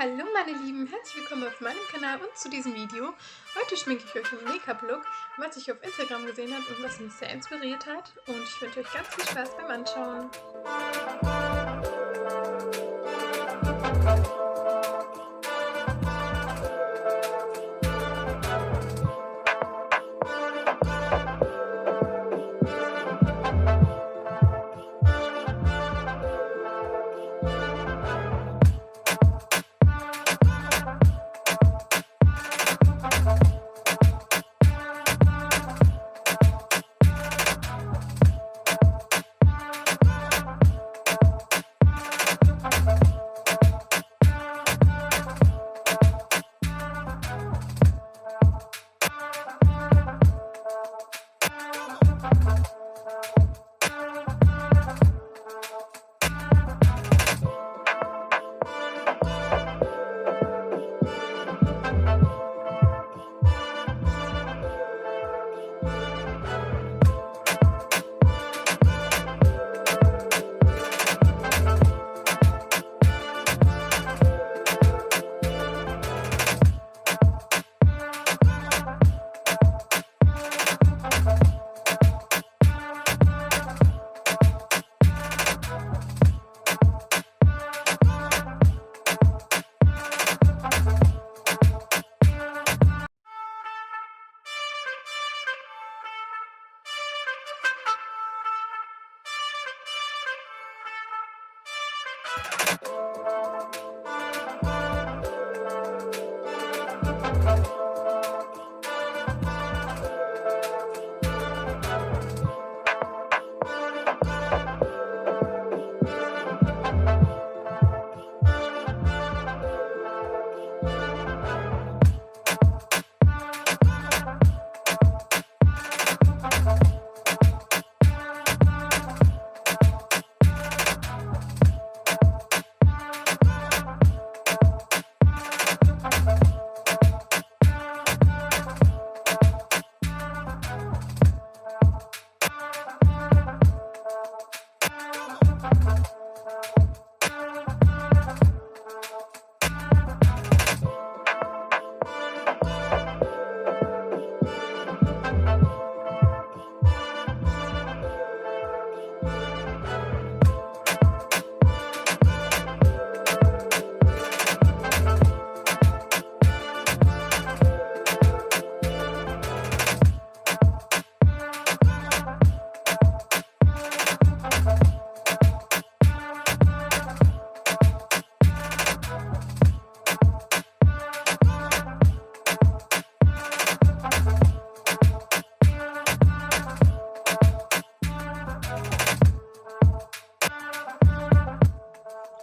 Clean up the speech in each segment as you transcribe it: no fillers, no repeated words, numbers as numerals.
Hallo meine Lieben, herzlich willkommen auf meinem Kanal und zu diesem Video. Heute schminke ich euch einen Make-up-Look, was ich auf Instagram gesehen habe und was mich sehr inspiriert hat. Und ich wünsche euch ganz viel Spaß beim Anschauen.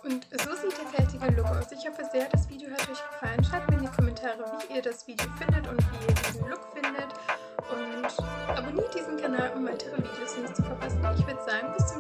Und so sieht der fertige Look aus. Ich hoffe sehr, das Video hat euch gefallen. Schreibt mir in die Kommentare, wie ihr das Video findet und wie ihr diesen Look findet. Und abonniert diesen Kanal, um weitere Videos nicht zu verpassen. Ich würde sagen, bis zum nächsten Mal.